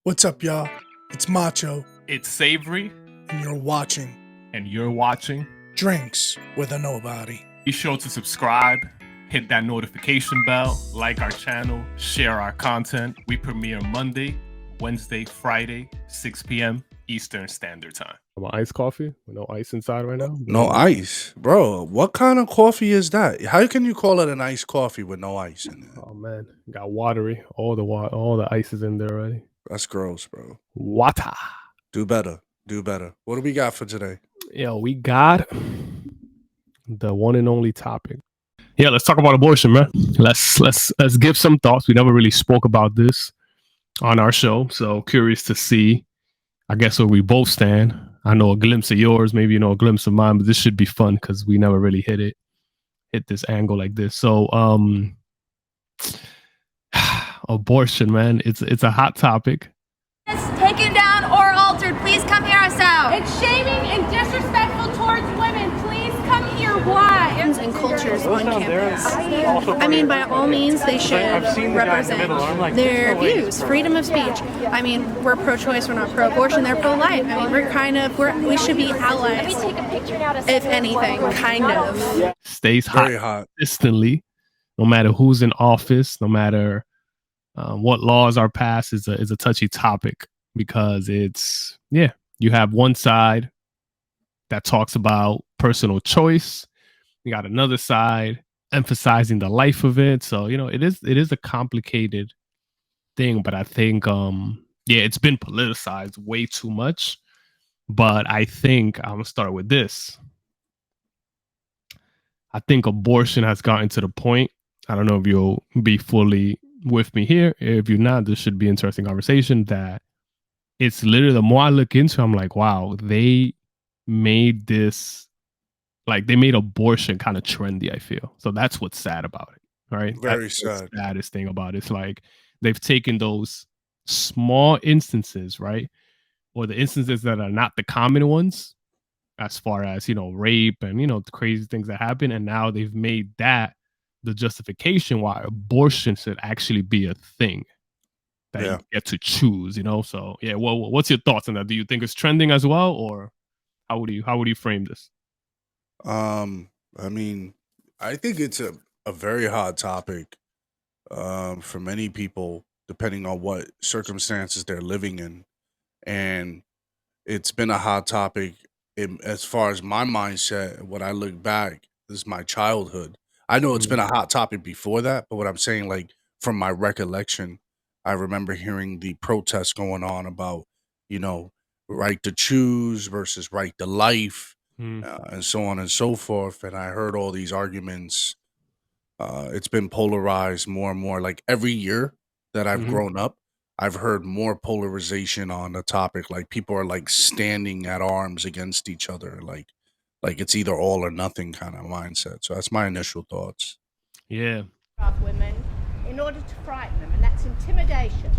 What's up, y'all? It's Macho, It's Savory, and you're watching and you're watching Drinks with a Nobody. Be sure to subscribe, hit that notification bell, like our channel, share our content. We premiere Monday, Wednesday, Friday, 6 p.m. Eastern Standard Time. About iced coffee with no ice inside right now? No ice, bro. What kind of coffee is that? How can you call it an iced coffee with no ice in it? Oh man, got watery. All the ice is in there already. That's gross, bro. Water. Do better. Do better. What do we got for today? Yeah, we got the one and only topic. Yeah, let's talk about abortion, man. Let's give some thoughts. We never really spoke about this on our show, so curious to see, I guess, where we both stand. I know a glimpse of yours, maybe a glimpse of mine, but this should be fun because we never really hit this angle like this. So, abortion, man, it's a hot topic. It's taken down or altered. Please come hear us out. It's shaming and disrespectful towards women. Please come hear why. And cultures on campus. I mean, by all means, they should represent their views, freedom of speech. I mean, we're pro-choice, we're not pro-abortion, they're pro-life. I mean, we should be allies, if anything, kind of. Stays hot consistently, no matter who's in office, no matter what laws are passed, is a touchy topic because you have one side that talks about personal choice. You got another side emphasizing the life of it. So, it is a complicated thing, but I think, it's been politicized way too much. But I think I'm going to start with this. I think abortion has gotten to the point. I don't know if you'll be fully with me here. If you're not, this should be an interesting conversation. That it's literally, the more I look into it, I'm like, wow, they made this, like, they made abortion kind of trendy, I feel. So that's what's sad about it, right? Very that's sad. The saddest thing about it. It's like they've taken those small instances, right? Or the instances that are not the common ones, as far as, rape and, the crazy things that happen. And now they've made that the justification why abortion should actually be a thing that you get to choose, So, yeah, well, what's your thoughts on that? Do you think it's trending as well, or how would you frame this? I mean, I think it's a very hot topic for many people, depending on what circumstances they're living in. And it's been a hot topic as far as my mindset. When I look back, this is my childhood. I know it's been a hot topic before that, but what I'm saying, like, from my recollection, I remember hearing the protests going on about, right to choose versus right to life, and so on and so forth. And I heard all these arguments. It's been polarized more and more. Like, every year that I've grown up, I've heard more polarization on the topic. Like, people are like standing at arms against each other. Like it's either all or nothing kind of mindset. So that's my initial thoughts. Yeah. Women in order to frighten them, and that's intimidation.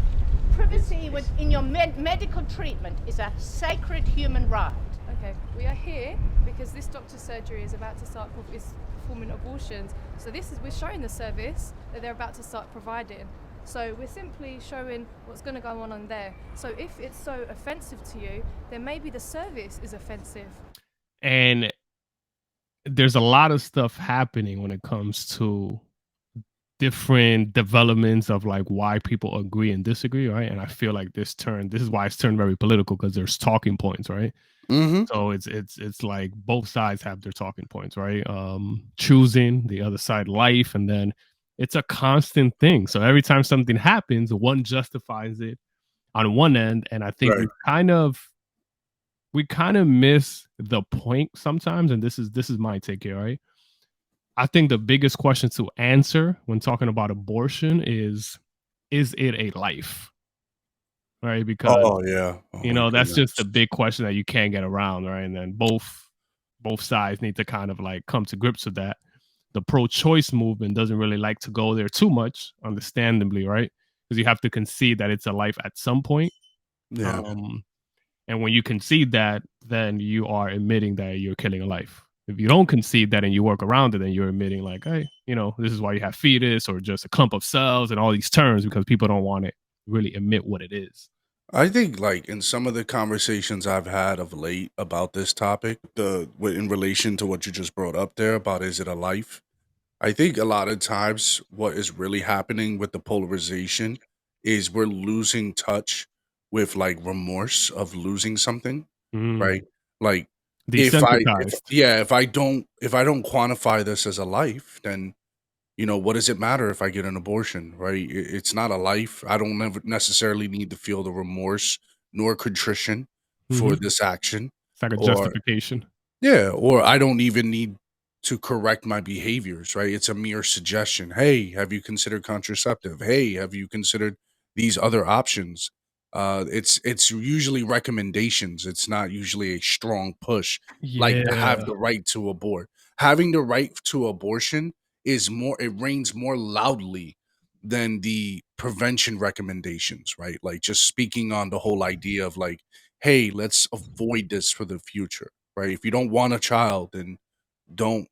Privacy in your medical treatment is a sacred human right. Okay, we are here because this doctor's surgery is about to start performing abortions. So we're showing the service that they're about to start providing. So we're simply showing what's going to go on there. So if it's so offensive to you, then maybe the service is offensive. And there's a lot of stuff happening when it comes to different developments of, like, why people agree and disagree, right? And I feel like this is why it's turned very political, because there's talking points, right? So it's like both sides have their talking points, right? Choosing, the other side life, and then it's a constant thing. So every time something happens, one justifies it on one end, and I think we kind of miss the point sometimes. And this is my take here, right? I think the biggest question to answer when talking about abortion is it a life? Right? Because that's just a big question that you can't get around, right? And then both sides need to kind of like come to grips with that. The pro-choice movement doesn't really like to go there too much, understandably, right? Because you have to concede that it's a life at some point. Yeah. And when you concede that, then you are admitting that you're killing a life. If you don't concede that and you work around it, then you're admitting, like, hey, this is why you have fetus or just a clump of cells and all these terms, because people don't want to really admit what it is. I think, like, in some of the conversations I've had of late about this topic, in relation to what you just brought up there about is it a life? I think a lot of times what is really happening with the polarization is we're losing touch with like remorse of losing something, right? Mm. Like if Desensitized. yeah, if I don't quantify this as a life, then what does it matter if I get an abortion, right? It's not a life. I don't never necessarily need to feel the remorse nor contrition for Mhm. this action, It's like a or justification. yeah, or I don't even need to correct my behaviors, right? It's a mere suggestion. Hey, have you considered contraceptive? Hey, have you considered these other options? It's usually recommendations. It's not usually a strong push, like to have Yeah. the right to abort. Having the right to abortion is more. It reigns more loudly than the prevention recommendations, right? Like just speaking on the whole idea of like, hey, let's avoid this for the future, right? If you don't want a child, then don't,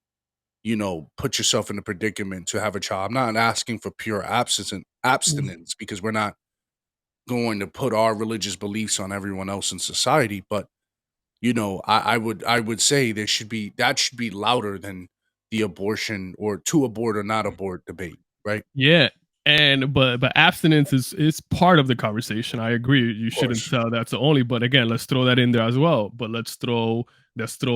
put yourself in a predicament to have a child. I'm not asking for pure Mm. abstinence because we're not going to put our religious beliefs on everyone else in society. But I would say that should be louder than the abortion or to abort or not abort debate, right? Yeah, and but abstinence is part of the conversation. I agree. You Of shouldn't course. tell that's the only. But again, let's throw that in there as well. But let's throw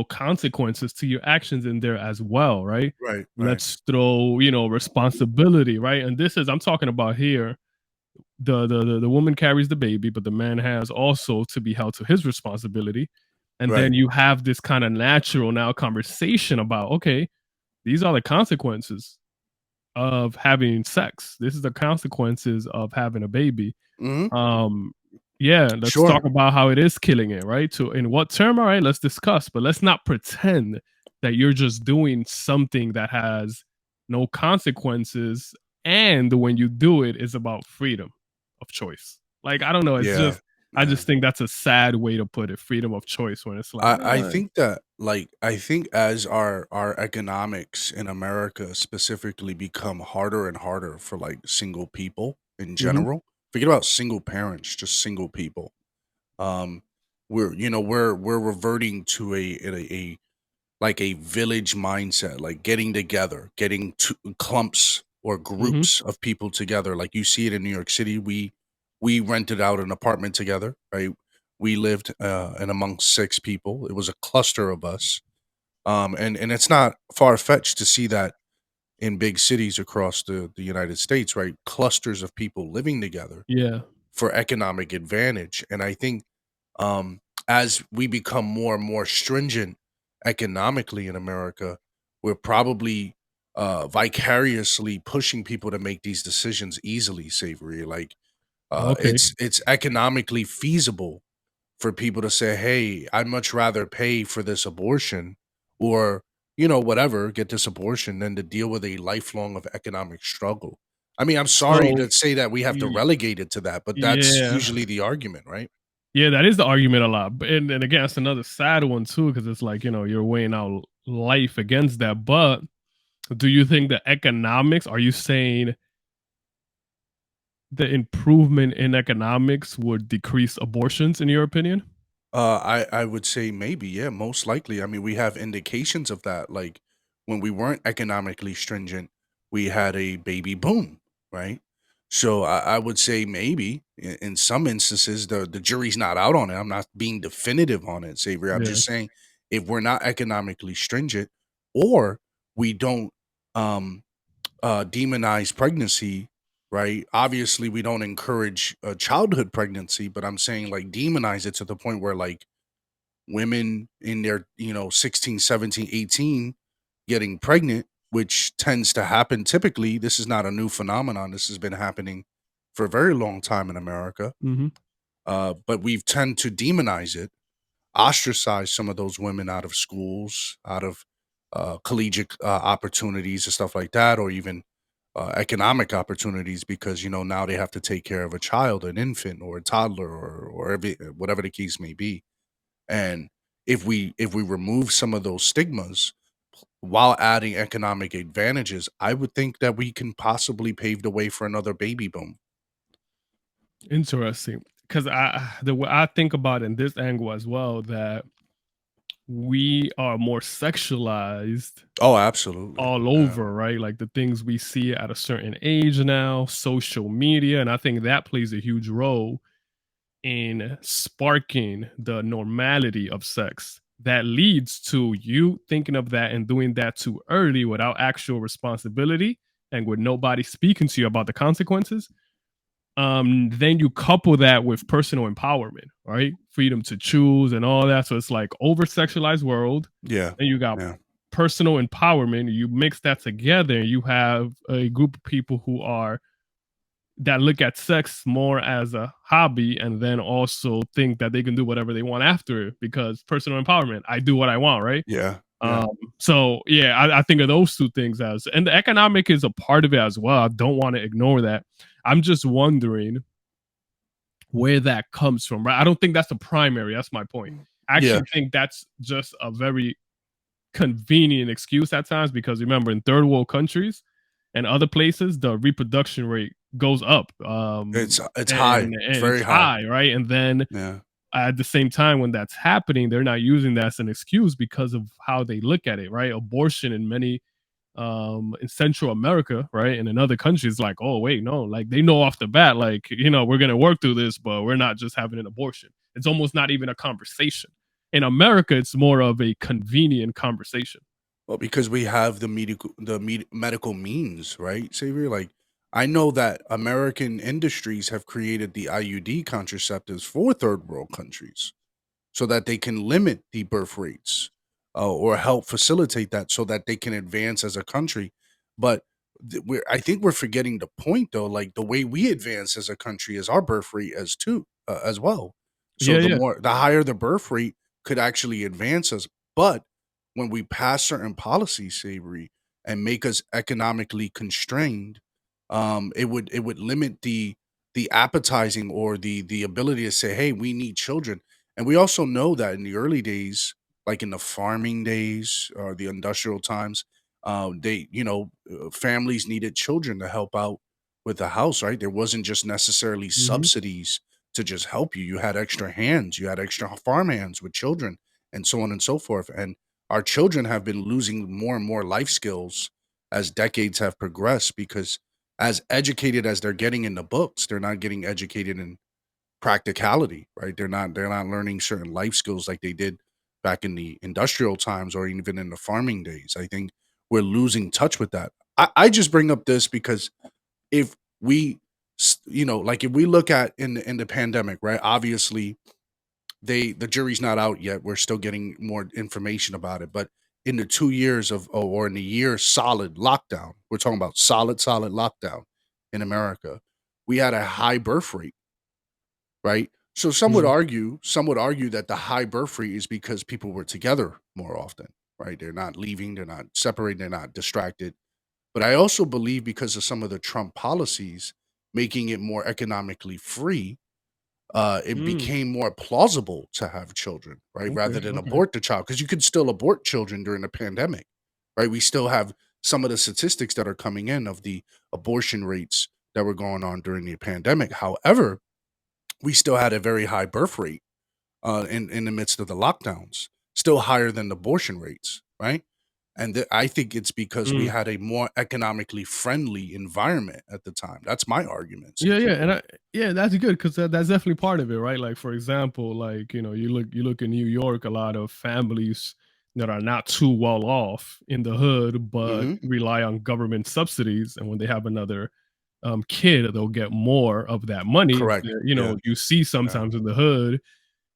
consequences to your actions in there as well, right? Right, right, Let's throw responsibility, right? And this is I'm talking about here. The woman carries the baby, but the man has also to be held to his responsibility. And then right. you have this kind of natural now conversation about okay, these are the consequences of having sex. This is the consequences of having a baby. Hmm. Um, yeah, let's Sure. talk about how it is killing it, right? To in what term? All right, let's discuss, but let's not pretend that you're just doing something that has no consequences, and when you do it, is about freedom of choice. Like I don't know, it's Yeah. just I Yeah. just think that's a sad way to put it, freedom of choice, when it's like, I think that like I think as our economics in America specifically become harder and harder for like single people in mhm, general. Forget about single parents, just single people. Um we're reverting to a like a village mindset, like getting together, getting clumps or mhm, groups of people together. Like you see it in New York City. We rented out an apartment together, right? We lived in amongst six people. It was a cluster of us, and it's not far fetched to see that in big cities across the United States, right? Clusters of people living together yeah, for economic advantage, and I think um, as we become more and more stringent economically in America, we're probably vicariously pushing people to make these decisions easily. Savory, like okay. it's economically feasible for people to say, "Hey, I'd much rather pay for this abortion, or whatever, get this abortion, than to deal with a lifelong of economic struggle." I mean, I'm sorry So to say that we have to y- relegate it to that, but that's yeah. usually the argument, right? Yeah, that is the argument a lot. And again, it's another sad one too, because it's like, you're weighing out life against that. But do you think the economics, are you saying the improvement in economics would decrease abortions in your opinion? I would say maybe, yeah, most likely. I mean, we have indications of that. Like when we weren't economically stringent, we had a baby boom, right? So I would say maybe in some instances the jury's not out on it. I'm not being definitive on it, Xavier. I'm Yeah. just saying if we're not economically stringent, or we don't um demonize pregnancy, right? Obviously, we don't encourage childhood pregnancy, but I'm saying like demonize it to the point where like women in their 16, 17, 18 getting pregnant, which tends to happen typically. This is not a new phenomenon. This has been happening for a very long time in America. Hmm. But we've tend to demonize it, ostracize some of those women out of schools, out of collegiate opportunities and stuff like that, or even economic opportunities because now they have to take care of a child, an infant, or a toddler, or whatever the case may be. And if we remove some of those stigmas while adding economic advantages, I would think that we can possibly pave the way for another baby boom. Interesting. because the way I think about it in this angle as well, that we are more sexualized Oh, absolutely. all Yeah. over, right? Like the things we see at a certain age now, social media, and I think that plays a huge role in sparking the normality of sex that leads to you thinking of that and doing that too early without actual responsibility and with nobody speaking to you about the consequences. Then you couple that with personal empowerment, right? Freedom to choose and all that. So it's like over sexualized world. Yeah. Then you got Yeah. personal empowerment. You mix that together, and you have a group of people who are that look at sex more as a hobby and then also think that they can do whatever they want after it because personal empowerment. I do what I want, right? Yeah. Yeah. So yeah, I think of those two things as, and the economic is a part of it as well. I don't want to ignore that. I'm just wondering where that comes from, right? I don't think that's the primary. That's my point. I Yeah. actually think that's just a very convenient excuse at times because remember, in third world countries and other places, the reproduction rate goes up. It's high. And It's very it's high. high, right? And then Yeah. at the same time, when that's happening, they're not using that as an excuse because of how they look at it, right? Abortion in many in Central America, right? And in other countries, like, oh wait, no, like they know off the bat, like, we're gonna work through this, but we're not just having an abortion. It's almost not even a conversation. In America, it's more of a convenient conversation. Well, because we have medical means, right, Xavier? Like, I know that American industries have created the IUD contraceptives for third world countries so that they can limit the birth rates or help facilitate that so that they can advance as a country. But I think we're forgetting the point though. Like the way we advance as a country is our birth rate as well. So Yeah, yeah. the higher the birth rate could actually advance us. But when we pass certain policies, Savory, and make us economically constrained, it would limit the appetizing or the ability to say, hey, we need children. And we also know that in the early days, like in the farming days or the industrial times, families needed children to help out with the house, right? There wasn't just necessarily Mhm. subsidies to just help you. You had extra hands, you had extra farm hands with children, and so on and so forth. And our children have been losing more and more life skills as decades have progressed because as educated as they're getting in the books, they're not getting educated in practicality, right? They're not learning certain life skills like they did back in the industrial times or even in the farming days. I think we're losing touch with that. I just bring up this because if we, like if we look at in the pandemic, right? Obviously, the jury's not out yet. We're still getting more information about it, but in the 2 years or in the year solid lockdown, we're talking about solid lockdown in America. We had a high birth rate, right? So Mhm. some would argue that the high birth rate is because people were together more often, right? They're not leaving, they're not separated, they're not distracted. But I also believe because of some of the Trump policies making it more economically free, it Mm. became more plausible to have children, right? Okay, Rather than okay. abort the child, because you could still abort children during the pandemic, right? We still have some of the statistics that are coming in of the abortion rates that were going on during the pandemic. However, we still had a very high birth rate in the midst of the lockdowns, still higher than the abortion rates, right? And I think it's because we Mm. had a more economically friendly environment at the time. That's my argument, Yeah, Xavier. yeah, and yeah, that's good because that's definitely part of it, right? Like for example, like you look in New York, a lot of families that are not too well off in the hood, but Hmm. rely on government subsidies, and when they have another kid, they'll get more of that money. Correct. Yeah. You see Yeah. sometimes in the hood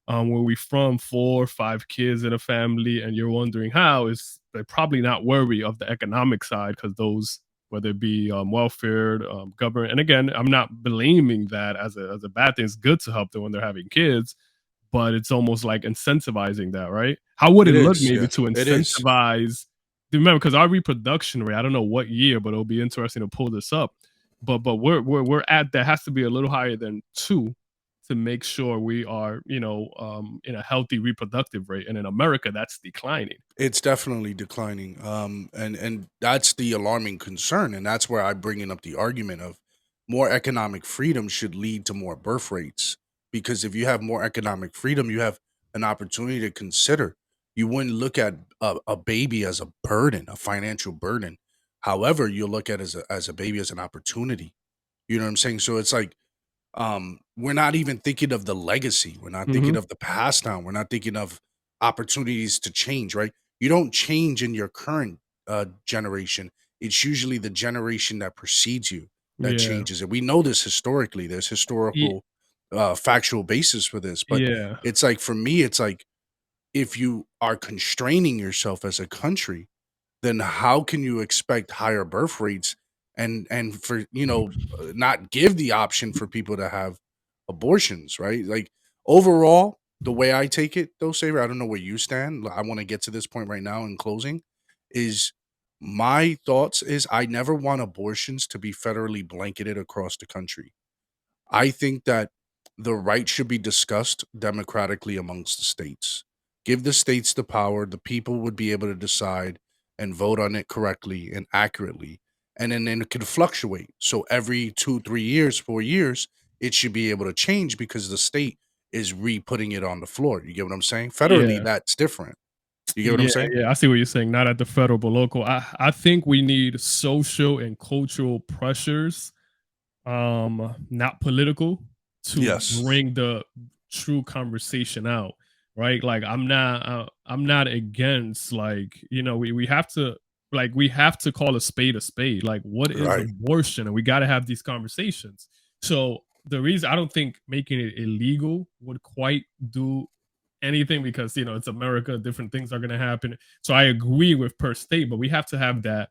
where we from 4 or 5 kids in a family, and you're wondering how is they're probably not worried of the economic side because those whether it be welfare, government, and again, I'm not blaming that as a bad thing. It's good to help them when they're having kids, but it's almost like incentivizing that, right? How would it It look is. maybe Yeah. to It is. incentivize? Remember, because our reproduction rate, I don't know what year, but it'll be interesting to pull this up. But we're at that has to be a little higher than 2 to make sure we are, in a healthy reproductive rate. And in America, that's declining. It's definitely declining. And that's the alarming concern. And that's where I bring in up the argument of more economic freedom should lead to more birth rates. because if you have more economic freedom, you have an opportunity to consider. You wouldn't look at a baby as a burden, a financial burden. However, you look at as a baby as an opportunity. You know what I'm saying? So it's like we're not even thinking of the legacy. We're not thinking Mhm. of the past down. We're not thinking of opportunities to change, right? You don't change in your current generation. It's usually the generation that precedes you that Yeah. changes it. We know this historically. There's Ye historical, factual basis for this. But yeah. it's like, for me, it's like, if you are constraining yourself as a country, then how can you expect higher birth rates and for not give the option for people to have abortions, right? Like, overall, the way I take it though, Saver, I don't know where you stand. I want to get to this point right now in closing. Is my thoughts is I never want abortions to be federally blanketed across the country. I think that the right should be discussed democratically amongst the states. Give the states the power, the people would be able to decide and vote on it correctly and accurately. And then it could fluctuate. So every 2, 3 years, 4 years, it should be able to change because the state is re putting it on the floor. You get what I'm saying? Federally, Yeah. that's different. You get what I'm Yeah, saying? yeah, I see what you're saying. Not at the federal, but local. I think we need social and cultural pressures, not political, to Yes. bring the true conversation out, right? Like I'm not against, like, we have to, we have to call a spade a spade. Like, what is Right. abortion? And we got to have these conversations. So the reason I don't think making it illegal would quite do anything, because it's America, different things are going to happen. So I agree with per state, but we have to have that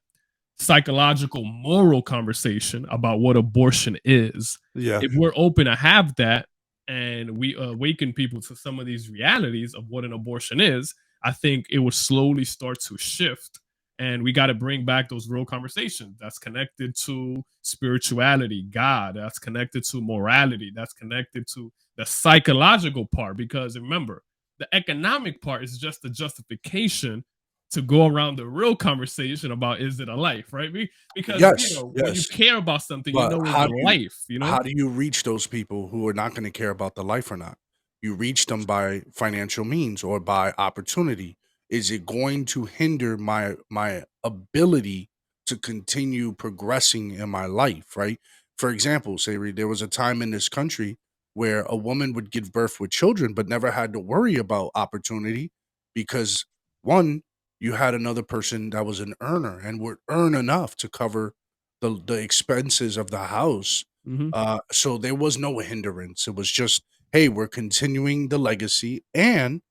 psychological moral conversation about what abortion is. Yeah. If we're open to have that, and we awaken people to some of these realities of what an abortion is, I think it will slowly start to shift. And we got to bring back those real conversations that's connected to spirituality, God, that's connected to morality, that's connected to the psychological part. Because remember, the economic part is just the justification to go around the real conversation about, is it a life, right? Because Yes. when you Yes. care about something, But it's a life, how do you reach those people who are not going to care about the life or not? You reach them by financial means or by opportunity. Is it going to hinder my ability to continue progressing in my life, right? For example, say there was a time in this country where a woman would give birth with children but never had to worry about opportunity because, one, you had another person that was an earner and would earn enough to cover the expenses of the house. Mhm. So there was no hindrance. It was just, hey, we're continuing the legacy and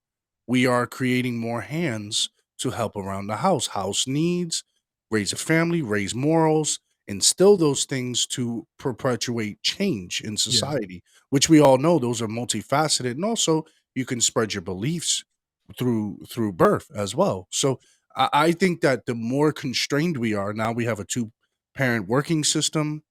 we are creating more hands to help around the house. House needs, raise a family, raise morals, instill those things to perpetuate change in Yeah. society, which we all know those are multifaceted. And also you can spread your beliefs through birth as well. So I think that the more constrained we are, now we have a two-parent working system,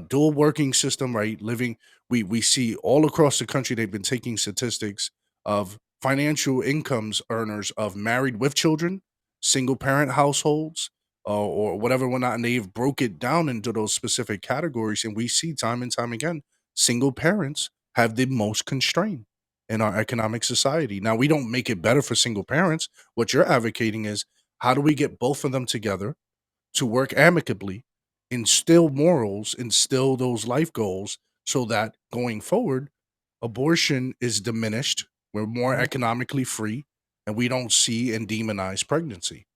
dual working system, right? Living, we see all across the country, they've been taking statistics of financial incomes earners of married with children, single parent households, or whatever whatnot, and they've broke it down into those specific categories. And we see time and time again, single parents have the most constraint in our economic society. Now, we don't make it better for single parents. What you're advocating is, how do we get both of them together to work amicably, instill morals, instill those life goals so that going forward, abortion is diminished, we're more Mhm. economically free, and we don't see and demonize pregnancy.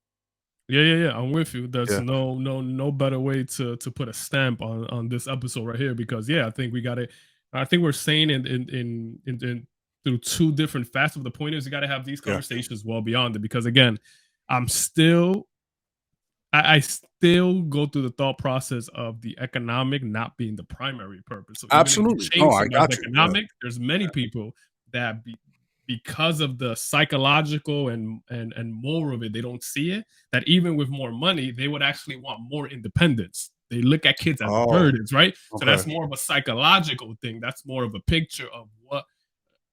Yeah, yeah, yeah. I'm with you. There's Yeah. no better way to put a stamp on this episode right here, because I think we got it. I think we're saying in through two different facets. The point is, you got to have these Yeah. conversations well beyond it, because again, I'm still I still go through the thought process of the economic not being the primary purpose. So even if you Absolutely. No, change I somebody's got you. Yeah. economic, there's many people that because of the psychological and more of it, they don't see it. That even with more money, they would actually want more independence. They look at kids as Oh, burdens, right? So okay. that's more of a psychological thing. That's more of a picture of what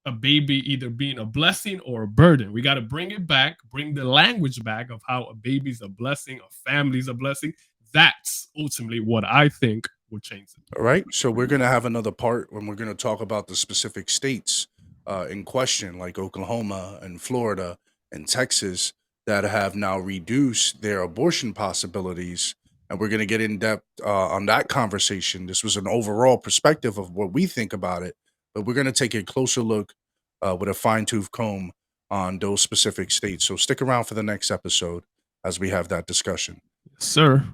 a baby either being a blessing or a burden. We got to bring it back, bring the language back of how a baby's a blessing, a family's a blessing. That's ultimately what I think will change it. All right. So we're going to have another part when we're going to talk about the specific states in question, like Oklahoma and Florida and Texas, that have now reduced their abortion possibilities. And we're going to get in depth on that conversation. This was an overall perspective of what we think about it, but we're going to take a closer look with a fine tooth comb on those specific states. So stick around for the next episode as we have that discussion. Sir.